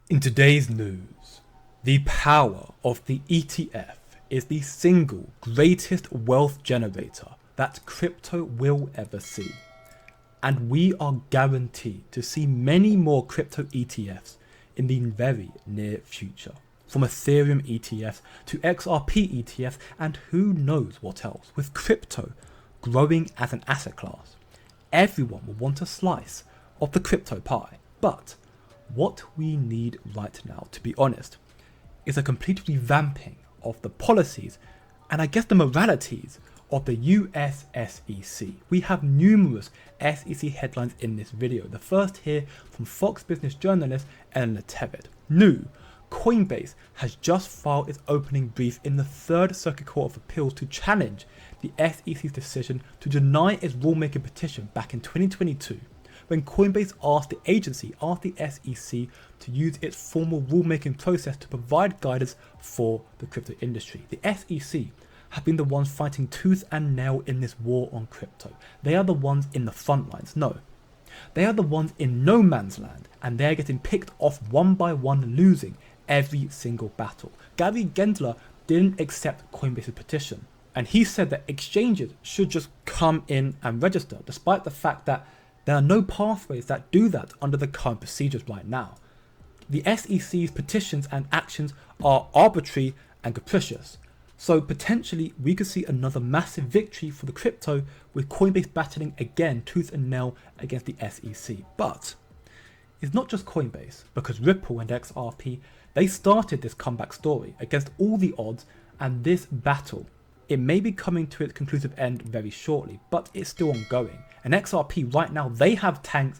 In today's news, the power of the ETF is the single greatest wealth generator that crypto will ever see. And we are guaranteed to see many more crypto ETFs in the very near future. From Ethereum ETFs to XRP ETFs and who knows what else, with crypto growing as an asset class. Everyone will want a slice of the crypto pie, but what we need right now, to be honest, is a complete revamping of the policies and I guess the moralities of the US SEC. We have numerous SEC headlines in this video. The first here from Fox Business journalist Ellen Tevit. New: Coinbase has just filed its opening brief in the Third Circuit Court of Appeals to challenge the SEC's decision to deny its rulemaking petition back in 2022, when Coinbase asked the SEC to use its formal rulemaking process to provide guidance for the crypto industry. The SEC have been the ones fighting tooth and nail in this war on crypto. They are the ones in the front lines. No, they are the ones in no man's land, and they're getting picked off one by one, losing every single battle. Gary Gensler didn't accept Coinbase's petition, and he said that exchanges should just come in and register, despite the fact that there are no pathways that do that under the current procedures right now. The SEC's petitions and actions are arbitrary and capricious. So potentially we could see another massive victory for the crypto, with Coinbase battling again tooth and nail against the SEC. But it's not just Coinbase, because Ripple and XRP, they started this comeback story against all the odds, and this battle, it may be coming to its conclusive end very shortly, but it's still ongoing. And XRP right now, they have tanks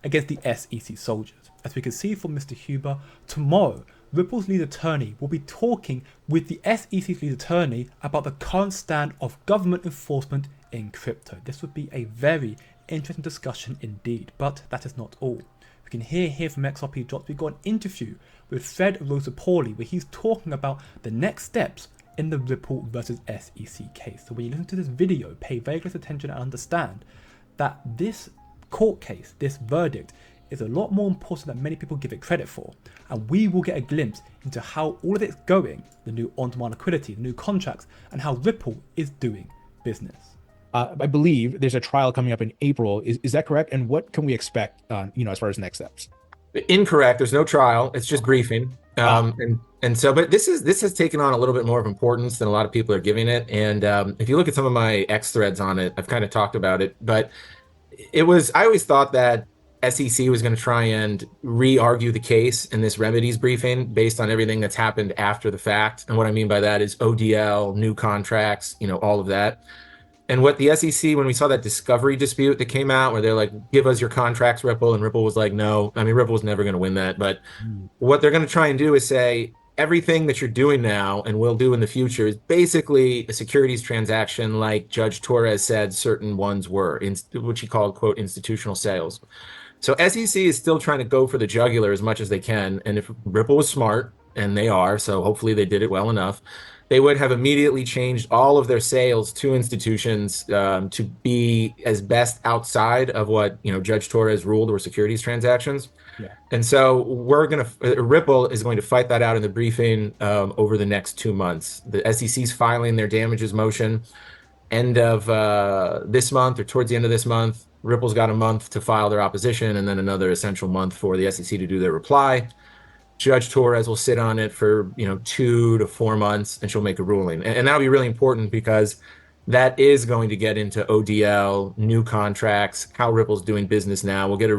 against the SEC soldiers. As we can see from Mr. Huber, tomorrow, Ripple's lead attorney will be talking with the SEC's lead attorney about the current stand of government enforcement in crypto. This would be a very interesting discussion indeed, but that is not all. We can hear here from XRP Drops, we got an interview with Fred Rosapoli where he's talking about the next steps in the Ripple versus SEC case. So when you listen to this video, pay very close attention and understand that this court case, this verdict, is a lot more important than many people give it credit for. And we will get a glimpse into how all of it's going, the new on-demand liquidity, the new contracts, and how Ripple is doing business. I believe there's a trial coming up in April. Is that correct? And what can we expect, as far as next steps? Incorrect. There's no trial. It's just briefing. But this has taken on a little bit more of importance than a lot of people are giving it. And if you look at some of my X threads on it, I've kind of talked about it. But I always thought that SEC was going to try and re-argue the case in this remedies briefing based on everything that's happened after the fact. And what I mean by that is ODL, new contracts, all of that. And what the SEC, when we saw that discovery dispute that came out where they're like, give us your contracts, Ripple, and Ripple was like, no. I mean, Ripple was never going to win that. But what they're going to try and do is say, everything that you're doing now and will do in the future is basically a securities transaction like Judge Torres said certain ones were, which he called, quote, institutional sales. So SEC is still trying to go for the jugular as much as they can. And if Ripple was smart, and they are, so hopefully they did it well enough, they would have immediately changed all of their sales to institutions to be as best outside of what Judge Torres ruled were securities transactions. Yeah. And so Ripple is going to fight that out in the briefing over the next 2 months. The SEC's filing their damages motion end of this month or towards the end of this month. Ripple's got a month to file their opposition and then another essential month for the SEC to do their reply. Judge Torres will sit on it for 2 to 4 months and she'll make a ruling. And that'll be really important because that is going to get into ODL, new contracts, how Ripple's doing business now. We'll get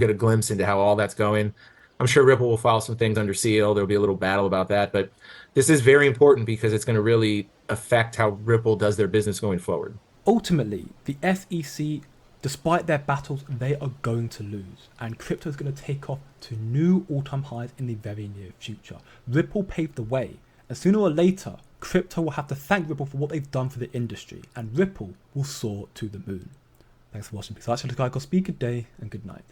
a glimpse into how all that's going. I'm sure Ripple will file some things under seal. There'll be a little battle about that, but this is very important because it's going to really affect how Ripple does their business going forward. Ultimately, the SEC, despite their battles, they are going to lose, and crypto is going to take off to new all-time highs in the very near future. Ripple paved the way, and sooner or later, crypto will have to thank Ripple for what they've done for the industry, and Ripple will soar to the moon. Thanks for watching. Please like, subscribe, speak, good day, and good night.